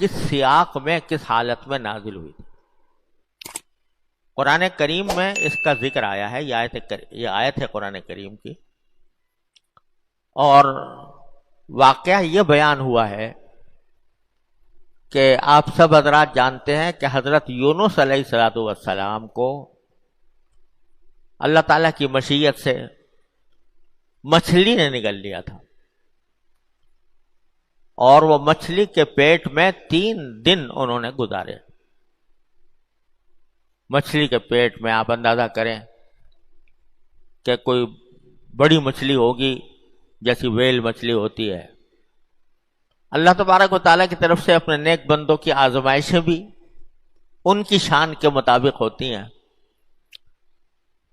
کس سیاق میں کس حالت میں نازل ہوئی تھی۔ قرآن کریم میں اس کا ذکر آیا ہے، یہ آیت ہے قرآن کریم کی، اور واقعہ یہ بیان ہوا ہے کہ آپ سب حضرات جانتے ہیں کہ حضرت یونس علیہ السلام کو اللہ تعالیٰ کی مشیت سے مچھلی نے نگل لیا تھا، اور وہ مچھلی کے پیٹ میں 3 دن انہوں نے گزارے۔ مچھلی کے پیٹ میں آپ اندازہ کریں کہ کوئی بڑی مچھلی ہوگی جیسی ویل مچھلی ہوتی ہے۔ اللہ تبارک و تعالیٰ کی طرف سے اپنے نیک بندوں کی آزمائشیں بھی ان کی شان کے مطابق ہوتی ہیں،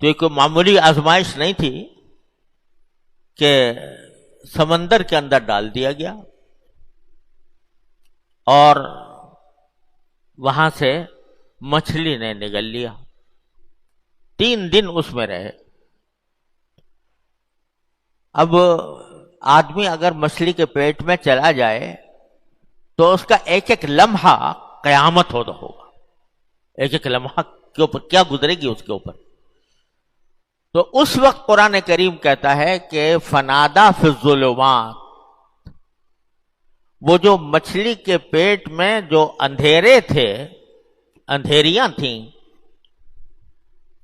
تو یہ کوئی معمولی آزمائش نہیں تھی کہ سمندر کے اندر ڈال دیا گیا اور وہاں سے مچھلی نے نگل لیا۔ 3 دن اس میں رہے۔ اب آدمی اگر مچھلی کے پیٹ میں چلا جائے تو اس کا ایک ایک لمحہ قیامت ہوگا، ایک ایک لمحہ کے اوپر کیا گزرے گی اس کے اوپر۔ تو اس وقت قرآن کریم کہتا ہے کہ فنادا فی الظلمات، وہ جو مچھلی کے پیٹ میں جو اندھیرے تھے، اندھیریاں تھیں،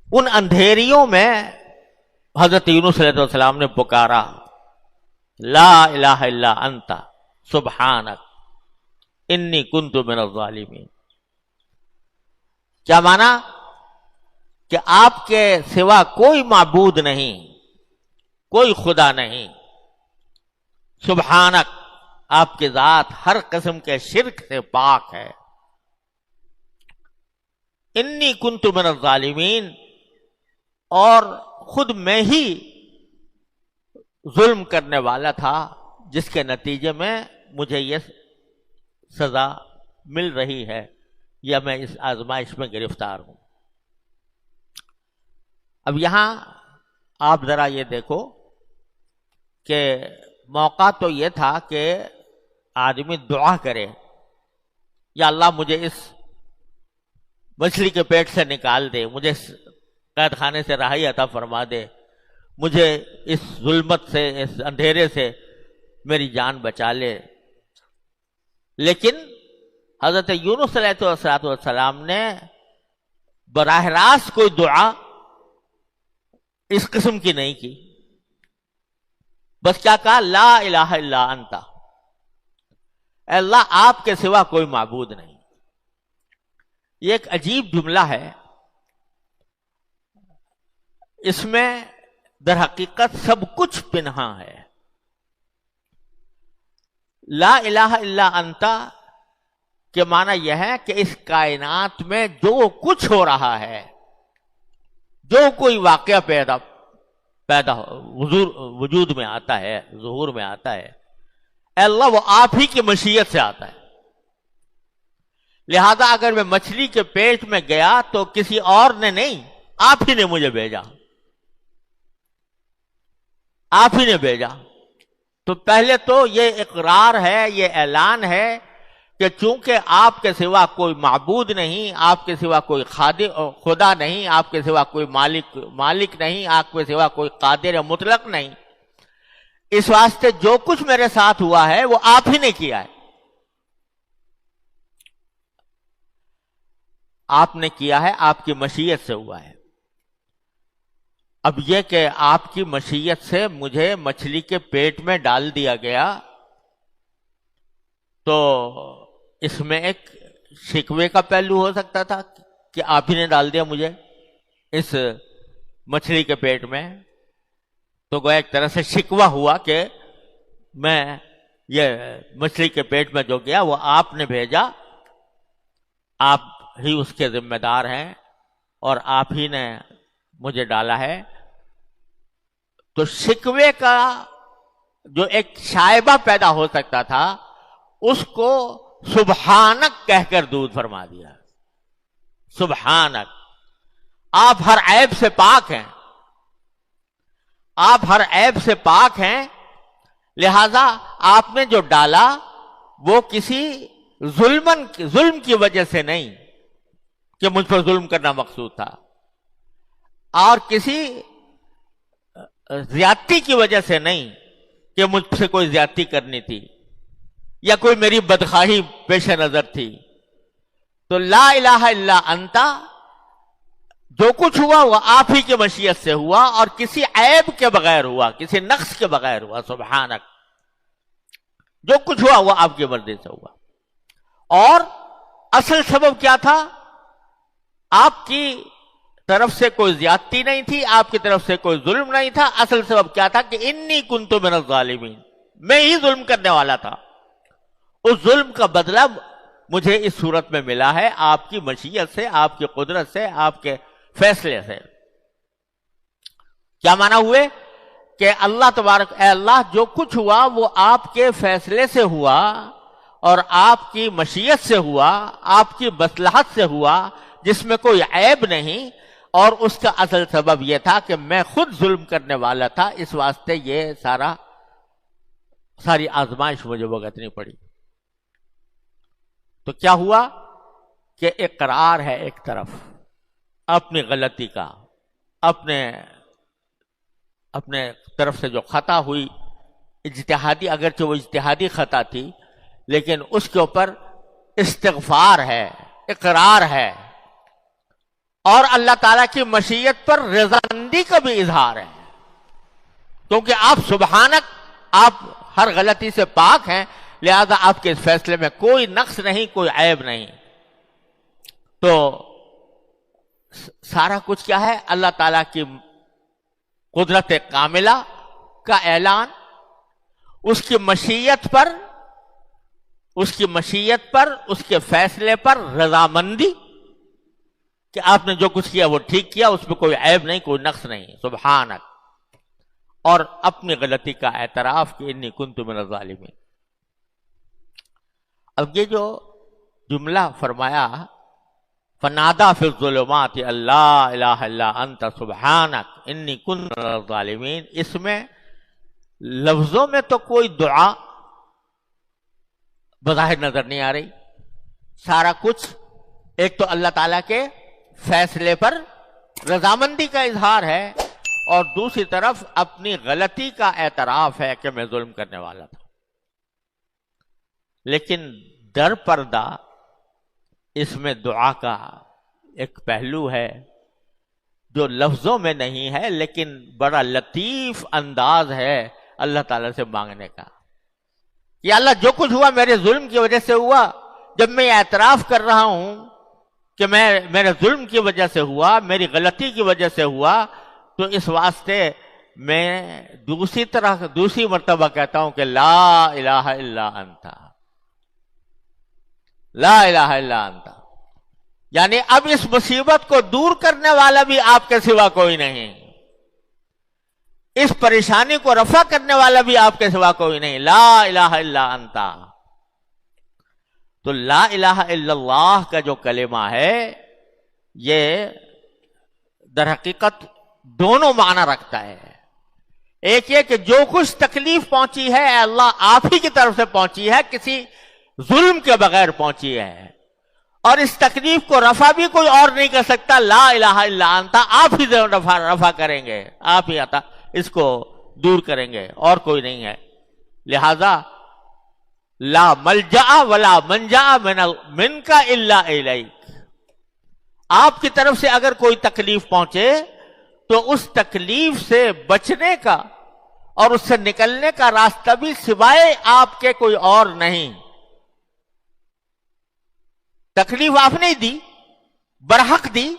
ان اندھیریوں میں حضرت یونس علیہ السلام نے پکارا، لا الہ الا انت سبحانک انی کنت من الظالمین۔ کیا مانا؟ کہ آپ کے سوا کوئی معبود نہیں، کوئی خدا نہیں، سبحانک، آپ کی ذات ہر قسم کے شرک سے پاک ہے، انی کنت من الظالمین، اور خود میں ہی ظلم کرنے والا تھا جس کے نتیجے میں مجھے یہ سزا مل رہی ہے یا میں اس آزمائش میں گرفتار ہوں۔ اب یہاں آپ ذرا یہ دیکھو کہ موقع تو یہ تھا کہ آدمی دعا کرے، یا اللہ مجھے اس مچھلی کے پیٹ سے نکال دے، مجھے اس قید خانے سے رہائی عطا فرما دے، مجھے اس ظلمت سے، اس اندھیرے سے میری جان بچا لے۔ لیکن حضرت یونس علیہ السلام نے براہ راست کوئی دعا اس قسم کی نہیں کی، بس کیا کہا، لا الہ الا انت، اے اللہ آپ کے سوا کوئی معبود نہیں۔ یہ ایک عجیب جملہ ہے، اس میں در حقیقت سب کچھ پنہاں ہے۔ لا الہ الا انت کے معنی یہ ہے کہ اس کائنات میں جو کچھ ہو رہا ہے، جو کوئی واقعہ پیدا وجود میں آتا ہے، ظہور میں آتا ہے، اے اللہ وہ آپ ہی کی مشیت سے آتا ہے۔ لہذا اگر میں مچھلی کے پیٹ میں گیا تو کسی اور نے نہیں، آپ ہی نے مجھے بھیجا، آپ ہی نے بھیجا۔ تو پہلے تو یہ اقرار ہے، یہ اعلان ہے کہ چونکہ آپ کے سوا کوئی معبود نہیں، آپ کے سوا کوئی خدا نہیں، آپ کے سوا کوئی مالک نہیں، آپ کے سوا کوئی قادر مطلق نہیں، اس واسطے جو کچھ میرے ساتھ ہوا ہے وہ آپ ہی نے کیا ہے، آپ نے کیا ہے، آپ کی مشیت سے ہوا ہے۔ اب یہ کہ آپ کی مشیت سے مجھے مچھلی کے پیٹ میں ڈال دیا گیا، تو اس میں ایک شکوے کا پہلو ہو سکتا تھا کہ آپ ہی نے ڈال دیا مجھے اس مچھلی کے پیٹ میں، تو گویا ایک طرح سے شکوہ ہوا کہ میں یہ مچھلی کے پیٹ میں جو گیا وہ آپ نے بھیجا، آپ ہی اس کے ذمہ دار ہیں اور آپ ہی نے مجھے ڈالا ہے۔ تو شکوے کا جو ایک شائبہ پیدا ہو سکتا تھا اس کو سبحانک کہہ کر دور فرما دیا۔ سبحانک، آپ ہر عیب سے پاک ہیں، آپ ہر عیب سے پاک ہیں، لہذا آپ نے جو ڈالا وہ کسی ظلم کی وجہ سے نہیں کہ مجھ پر ظلم کرنا مقصود تھا، اور کسی زیادتی کی وجہ سے نہیں کہ مجھ سے کوئی زیادتی کرنی تھی یا کوئی میری بدخواہی پیش نظر تھی. تو لا الہ الا انتا، جو کچھ ہوا وہ آپ ہی کی مشیت سے ہوا اور کسی عیب کے بغیر ہوا، کسی نقص کے بغیر ہوا. سبحانک، جو کچھ ہوا وہ آپ کی مرضی سے ہوا. اور اصل سبب کیا تھا؟ آپ کی طرف سے کوئی زیادتی نہیں تھی، آپ کی طرف سے کوئی ظلم نہیں تھا. اصل سبب کیا تھا کہ انی کنت من الظالمین، میں ہی ظلم کرنے والا تھا. اس ظلم کا بدلہ مجھے اس صورت میں ملا ہے، آپ کی مشیت سے، آپ کی قدرت سے، آپ کے فیصلے سے. کیا معنی ہوئے؟ کہ اللہ تبارک، اے اللہ جو کچھ ہوا وہ آپ کے فیصلے سے ہوا اور آپ کی مشیت سے ہوا، آپ کی مصلحت سے ہوا، جس میں کوئی عیب نہیں. اور اس کا اصل سبب یہ تھا کہ میں خود ظلم کرنے والا تھا، اس واسطے یہ ساری آزمائش مجھے بھگتنی پڑی. تو کیا ہوا کہ اقرار ہے ایک طرف اپنی غلطی کا، اپنے طرف سے جو خطا ہوئی اجتہادی، اگرچہ وہ اجتہادی خطا تھی لیکن اس کے اوپر استغفار ہے، اقرار ہے، اور اللہ تعالیٰ کی مشیت پر رضامندی کا بھی اظہار ہے. کیونکہ آپ سبحانک، آپ ہر غلطی سے پاک ہیں، لہذا آپ کے اس فیصلے میں کوئی نقص نہیں، کوئی عیب نہیں. تو سارا کچھ کیا ہے؟ اللہ تعالیٰ کی قدرت کاملہ کا اعلان، اس کی مشیت پر، اس کے فیصلے پر رضامندی کہ آپ نے جو کچھ کیا وہ ٹھیک کیا، اس میں کوئی عیب نہیں، کوئی نقص نہیں. سبحانک. اور اپنی غلطی کا اعتراف کہ انی کنت من الظالمین. اب یہ جو جملہ فرمایا فنادا فی الظلمات اللہ الہ الا انت سبحانک انی کنت من الظالمین، اس میں لفظوں میں تو کوئی دعا بظاہر نظر نہیں آ رہی. سارا کچھ ایک تو اللہ تعالیٰ کے فیصلے پر رضامندی کا اظہار ہے، اور دوسری طرف اپنی غلطی کا اعتراف ہے کہ میں ظلم کرنے والا تھا. لیکن در پردہ اس میں دعا کا ایک پہلو ہے جو لفظوں میں نہیں ہے لیکن بڑا لطیف انداز ہے اللہ تعالیٰ سے مانگنے کا. یا اللہ جو کچھ ہوا میرے ظلم کی وجہ سے ہوا، جب میں یہ اعتراف کر رہا ہوں کہ میرے ظلم کی وجہ سے ہوا، میری غلطی کی وجہ سے ہوا، تو اس واسطے میں دوسری مرتبہ کہتا ہوں کہ لا الہ الا انت، لا الہ الا انت. یعنی اب اس مصیبت کو دور کرنے والا بھی آپ کے سوا کوئی نہیں، اس پریشانی کو رفع کرنے والا بھی آپ کے سوا کوئی نہیں. لا الہ الا انت. تو لا الہ الا اللہ کا جو کلمہ ہے یہ در حقیقت دونوں معنی رکھتا ہے. ایک یہ کہ جو کچھ تکلیف پہنچی ہے اے اللہ آپ ہی کی طرف سے پہنچی ہے، کسی ظلم کے بغیر پہنچی ہے، اور اس تکلیف کو رفع بھی کوئی اور نہیں کر سکتا. لا الہ الا انت، آپ ہی رفع کریں گے، آپ ہی عطا اس کو دور کریں گے، اور کوئی نہیں ہے. لہذا لا ملجا ولا منجا منک الا الیک. آپ کی طرف سے اگر کوئی تکلیف پہنچے تو اس تکلیف سے بچنے کا اور اس سے نکلنے کا راستہ بھی سوائے آپ کے کوئی اور نہیں. تکلیف آپ نے دی، برحق دی،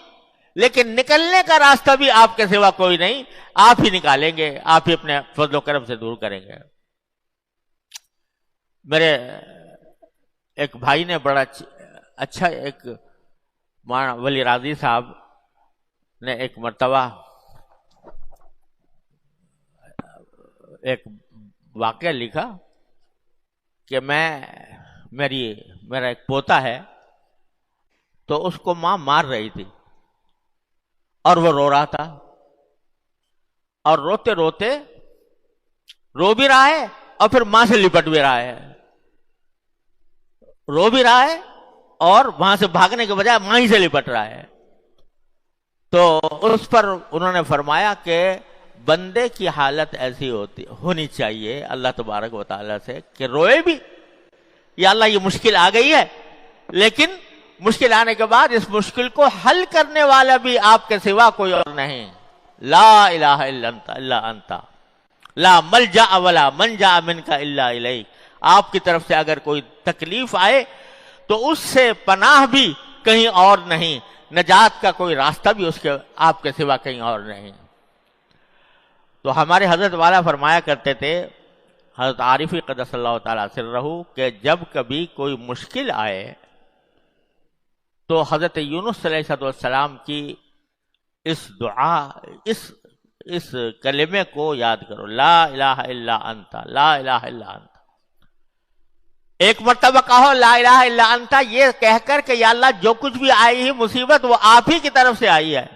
لیکن نکلنے کا راستہ بھی آپ کے سوا کوئی نہیں. آپ ہی نکالیں گے، آپ ہی اپنے فضل و کرم سے دور کریں گے. میرے ایک بھائی نے بڑا اچھا، ایک مولانا ولی راضی صاحب نے ایک مرتبہ ایک واقعہ لکھا کہ میرا ایک پوتا ہے، تو اس کو ماں مار رہی تھی اور وہ رو رہا تھا، اور روتے روتے رو بھی رہا ہے اور پھر ماں سے لپٹ بھی رہا ہے. رو بھی رہا ہے اور وہاں سے بھاگنے کے بجائے وہیں سے لپٹ رہا ہے. تو اس پر انہوں نے فرمایا کہ بندے کی حالت ایسی ہونی چاہیے اللہ تبارک و تعالیٰ سے کہ روئے بھی, یا اللہ یہ مشکل آ گئی ہے, لیکن مشکل آنے کے بعد اس مشکل کو حل کرنے والا بھی آپ کے سوا کوئی اور نہیں. لا الہ الا انت لا ملجا ولا منجا منک الا الیک. آپ کی طرف سے اگر کوئی تکلیف آئے تو اس سے پناہ بھی کہیں اور نہیں, نجات کا کوئی راستہ بھی اس کے آپ کے سوا کہیں اور نہیں. تو ہمارے حضرت والا فرمایا کرتے تھے, حضرت عارفی قدس اللہ تعالیٰ سرہ, کہ جب کبھی کوئی مشکل آئے تو حضرت یونس علیہ السلام کی اس دعا, اس کلمے کو یاد کرو, لا الہ الا انت لا الہ الا انت. ایک مرتبہ کہو لا الہ الا انت, یہ کہہ کر کہ یا اللہ جو کچھ بھی آئی ہے مصیبت وہ آپ ہی کی طرف سے آئی ہے,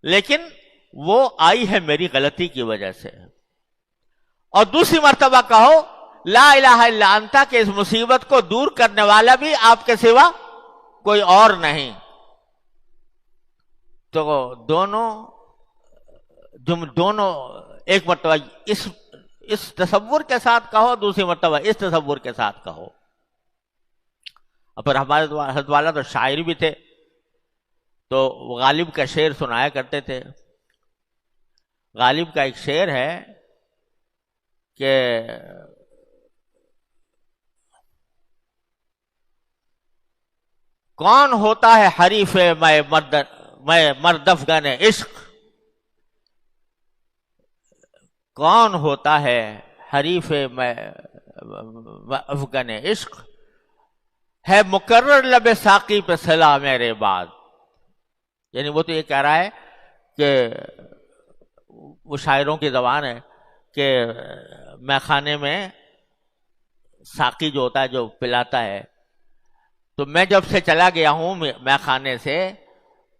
لیکن وہ آئی ہے میری غلطی کی وجہ سے. اور دوسری مرتبہ کہو لا الہ الا انت, کہ اس مصیبت کو دور کرنے والا بھی آپ کے سوا کوئی اور نہیں. تو دونوں ایک مرتبہ اس تصور کے ساتھ کہو, دوسری مرتبہ اس تصور کے ساتھ کہو. پر ہمارے حضرت والا تو شاعر بھی تھے, تو غالب کا شعر سنایا کرتے تھے. غالب کا ایک شعر ہے کہ کون ہوتا ہے حریف میں مردافگن عشق, کون ہوتا ہے حریف میں افغان عشق, ہے مقرر لب ساقی پہ سلا میرے بعد. یعنی وہ تو یہ کہہ رہا ہے کہ وہ شاعروں کی زبان ہے کہ میخانے میں ساقی جو ہوتا ہے جو پلاتا ہے, تو میں جب سے چلا گیا ہوں میخانے سے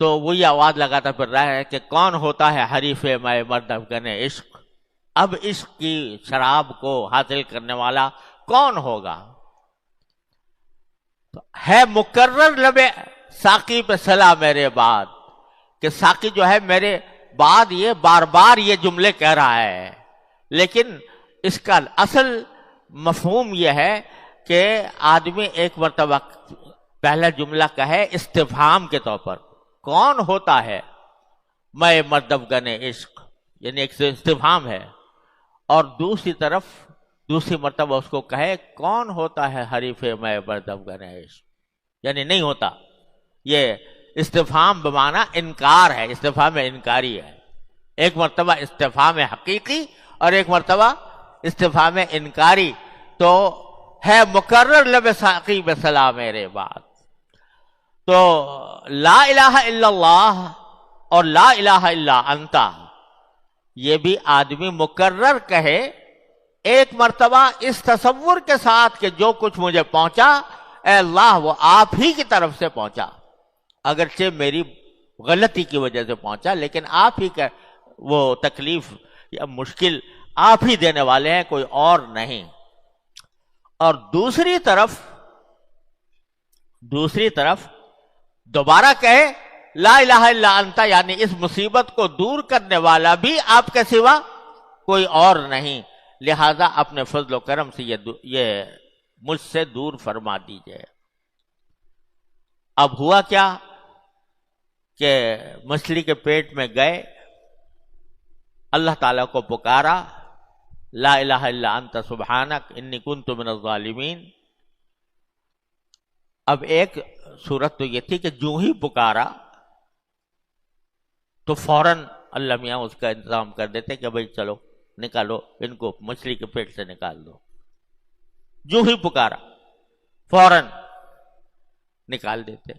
تو وہی آواز لگاتا پھر رہا ہے کہ کون ہوتا ہے حریف میں مرد افغان عشق, اب عشق کی شراب کو حاصل کرنے والا کون ہوگا. تو ہے مقرر لب ساقی پہ سلا میرے بعد, کہ ساقی جو ہے میرے بعد یہ بار بار یہ جملے کہہ رہا ہے, لیکن اس کا اصل مفہوم یہ ہے کہ آدمی ایک مرتبہ پہلا جملہ کہے استفہام کے طور پر, کون ہوتا ہے میں مرد افغان عشق, یعنی ایک استفہام ہے, اور دوسری طرف دوسری مرتبہ اس کو کہے کون ہوتا ہے حریف میں مرد افغان عشق, یعنی نہیں ہوتا. یہ استفہام بمعنی انکار ہے, استفہام انکاری ہے. ایک مرتبہ استفہام حقیقی اور ایک مرتبہ استفہام انکاری. تو ہے مقرر لب ساقی بسلا میرے بعد. تو لا الہ الا اللہ اور لا الہ الا انت یہ بھی آدمی مقرر کہے ایک مرتبہ اس تصور کے ساتھ کہ جو کچھ مجھے پہنچا اے اللہ وہ آپ ہی کی طرف سے پہنچا, اگرچہ میری غلطی کی وجہ سے پہنچا, لیکن آپ ہی کا وہ تکلیف یا مشکل آپ ہی دینے والے ہیں, کوئی اور نہیں. اور دوسری طرف دوبارہ کہے لا الہ الا انت, یعنی اس مصیبت کو دور کرنے والا بھی آپ کے سوا کوئی اور نہیں, لہذا اپنے فضل و کرم سے یہ مجھ سے دور فرما دیجئے. اب ہوا کیا کہ مچھلی کے پیٹ میں گئے, اللہ تعالیٰ کو پکارا, لا الہ الا انت سبحانک انی کنت من الظالمین. اب ایک صورت تو یہ تھی کہ جو ہی پکارا تو فوراً اللہ میاں اس کا انتظام کر دیتے کہ بھئی چلو نکالو ان کو مچھلی کے پیٹ سے نکال دو. جو ہی پکارا فوراً نکال دیتے.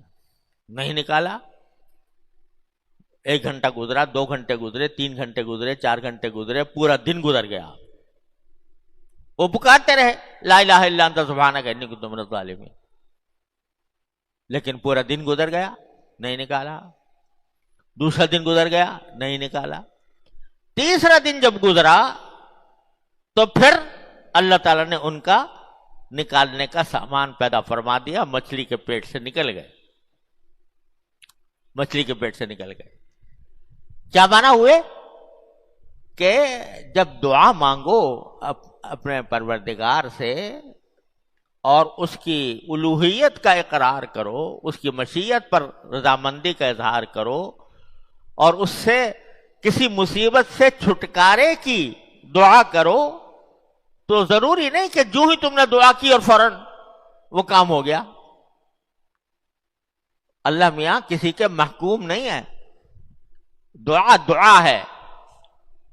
نہیں نکالا, 1 گھنٹہ گزرا, 2 گھنٹے گزرے, 3 گھنٹے گزرے, 4 گھنٹے گزرے, پورا دن گزر گیا. وہ پکارتے رہے لا الہ الا انت سبحانک انی کنت من الظالمین, لیکن پورا دن گزر گیا, نہیں نکالا. دوسرا دن گزر گیا, نہیں نکالا. تیسرا دن جب گزرا تو پھر اللہ تعالیٰ نے ان کا نکالنے کا سامان پیدا فرما دیا، مچھلی کے پیٹ سے نکل گئے، مچھلی کے پیٹ سے نکل گئے۔ کیا مانا ہوئے کہ جب دعا مانگو اپنے پروردگار سے اور اس کی الوہیت کا اقرار کرو، اس کی مشیت پر رضامندی کا اظہار کرو، اور اس سے کسی مصیبت سے چھٹکارے کی دعا کرو، تو ضروری نہیں کہ جو ہی تم نے دعا کی اور فوراً وہ کام ہو گیا۔ اللہ میاں کسی کے محکوم نہیں ہے، دعا دعا ہے،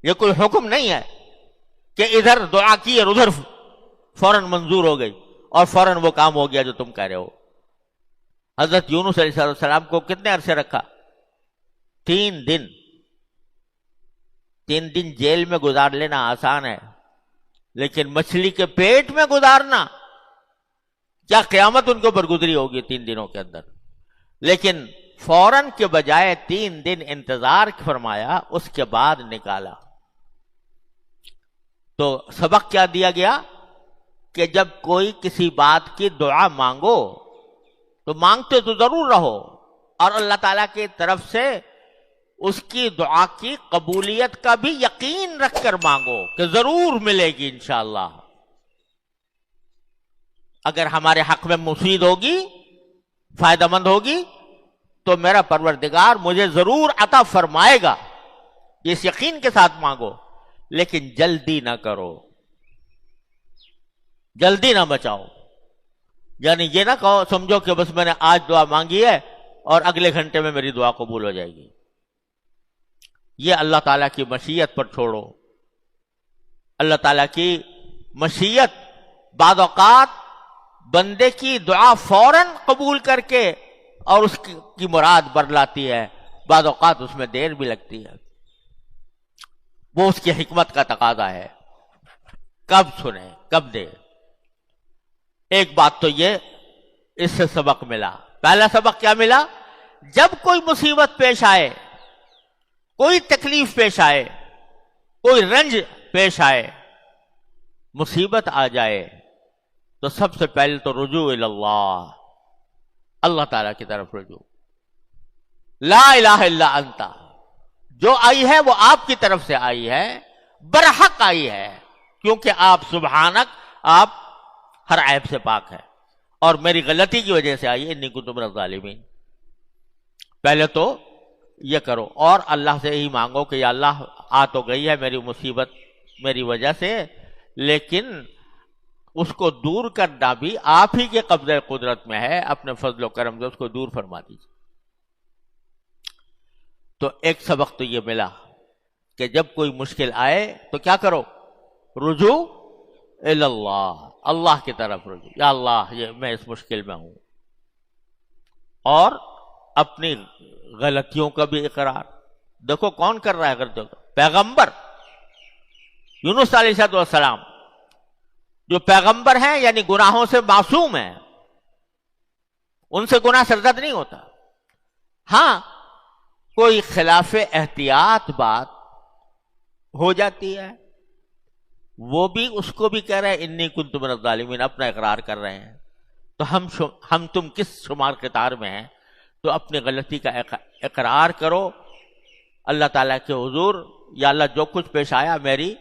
یہ کوئی حکم نہیں ہے کہ ادھر دعا کی اور ادھر فوراً منظور ہو گئی اور فوراً وہ کام ہو گیا جو تم کہہ رہے ہو۔ حضرت یونس علیہ السلام کو کتنے عرصے رکھا؟ 3 دن۔ 3 دن جیل میں گزار لینا آسان ہے، لیکن مچھلی کے پیٹ میں گزارنا، کیا قیامت ان کے اوپر گزری ہوگی 3 دنوں کے اندر۔ لیکن فوراً کے بجائے 3 دن انتظار فرمایا، اس کے بعد نکالا۔ تو سبق کیا دیا گیا کہ جب کوئی کسی بات کی دعا مانگو تو مانگتے تو ضرور رہو، اور اللہ تعالیٰ کی طرف سے اس کی دعا کی قبولیت کا بھی یقین رکھ کر مانگو کہ ضرور ملے گی انشاءاللہ۔ اگر ہمارے حق میں مفید ہوگی، فائدہ مند ہوگی، تو میرا پروردگار مجھے ضرور عطا فرمائے گا، اس یقین کے ساتھ مانگو۔ لیکن جلدی نہ کرو، جلدی نہ بچاؤ، یعنی یہ نہ کہو سمجھو کہ بس میں نے آج دعا مانگی ہے اور اگلے گھنٹے میں میری دعا قبول ہو جائے گی۔ یہ اللہ تعالیٰ کی مشیت پر چھوڑو۔ اللہ تعالیٰ کی مشیت بعض اوقات بندے کی دعا فوراً قبول کر کے اور اس کی مراد برلاتی ہے، بعض اوقات اس میں دیر بھی لگتی ہے، وہ اس کی حکمت کا تقاضا ہے، کب سنے کب دے۔ ایک بات تو یہ اس سے سبق ملا۔ پہلا سبق کیا ملا؟ جب کوئی مصیبت پیش آئے، کوئی تکلیف پیش آئے، کوئی رنج پیش آئے، مصیبت آ جائے، تو سب سے پہلے تو رجوع اللہ، اللہ تعالیٰ کی طرف رجوع۔ لا الہ الا انت، جو آئی ہے وہ آپ کی طرف سے آئی ہے، برحق آئی ہے، کیونکہ آپ سبحانک، آپ ہر عیب سے پاک ہے، اور میری غلطی کی وجہ سے آئی ہے، انی کنت من الظالمین۔ پہلے تو یہ کرو، اور اللہ سے یہی مانگو کہ یا اللہ آ تو گئی ہے میری مصیبت میری وجہ سے، لیکن اس کو دور کرنا بھی آپ ہی کے قبضہ قدرت میں ہے، اپنے فضل و کرم سے اس کو دور فرما دیجیے۔ تو ایک سبق تو یہ ملا کہ جب کوئی مشکل آئے تو کیا کرو؟ رجوع اللہ، اللہ کی طرف رجوع، یا اللہ یہ میں اس مشکل میں ہوں، اور اپنی غلطیوں کا بھی اقرار۔ دیکھو کون کر رہا ہے غلطیوں کا؟ پیغمبر یونس علیہ السلام، جو پیغمبر ہیں یعنی گناہوں سے معصوم ہیں، ان سے گناہ سرزد نہیں ہوتا۔ ہاں کوئی خلاف احتیاط بات ہو جاتی ہے، وہ بھی اس کو بھی کہہ رہے ہیں انی کنت من الظالمین، اپنا اقرار کر رہے ہیں، تو ہم تم کس شمار قطار میں ہیں؟ تو اپنی غلطی کا اقرار کرو اللہ تعالیٰ کے حضور، یا اللہ جو کچھ پیش آیا میری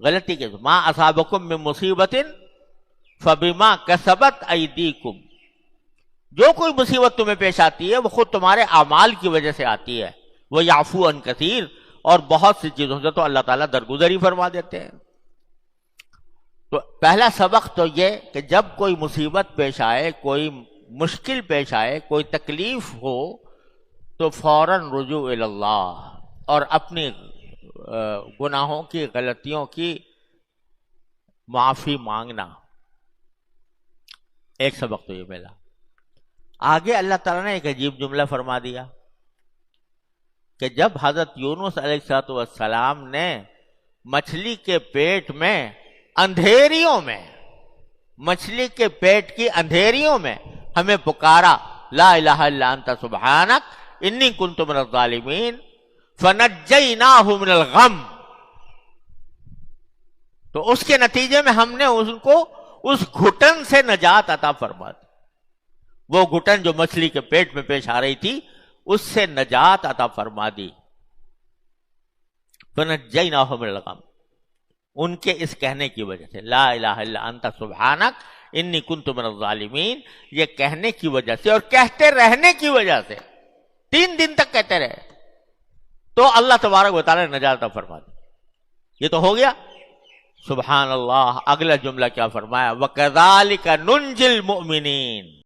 غلطی کے، ما اصابکم من مصیبت فبما کسبت ایدیکم، جو کوئی مصیبت تمہیں پیش آتی ہے وہ خود تمہارے اعمال کی وجہ سے آتی ہے، وہ یعفو عن کثیر، اور بہت سی چیزوں سے تو اللہ تعالیٰ درگزر ہی فرما دیتے ہیں۔ تو پہلا سبق تو یہ کہ جب کوئی مصیبت پیش آئے، کوئی مشکل پیش آئے، کوئی تکلیف ہو، تو فوراً رجوع اللہ، اور اپنی گناہوں کی، غلطیوں کی معافی مانگنا۔ ایک سبق تو یہ ملا۔ آگے اللہ تعالیٰ نے ایک عجیب جملہ فرما دیا کہ جب حضرت یونس علیہ السلام نے مچھلی کے پیٹ میں اندھیریوں میں، مچھلی کے پیٹ کی اندھیریوں میں ہمیں پکارا، لا الہ الا انت سبحانک انی کنت من الظالمین فنجیناہ من الغم، تو اس کے نتیجے میں ہم نے ان کو اس گھٹن سے نجات عطا فرما دی. وہ گھٹن جو مچھلی کے پیٹ میں پیش آ رہی تھی اس سے نجات عطا فرما دی. فنجیناہ من الغم، ان کے اس کہنے کی وجہ سے لا الہ الا انت سبحانک انی کنت من الظالمین، یہ کہنے کی وجہ سے اور کہتے رہنے کی وجہ سے 3 دن تک کہتے رہے تو اللہ تبارک و تعالی نے نجات عطا فرما دی. یہ تو ہو گیا. سبحان اللہ. اگلا جملہ کیا فرمایا؟ وَكَذَلِكَ نُنْجِي الْمُؤْمِنِينَ.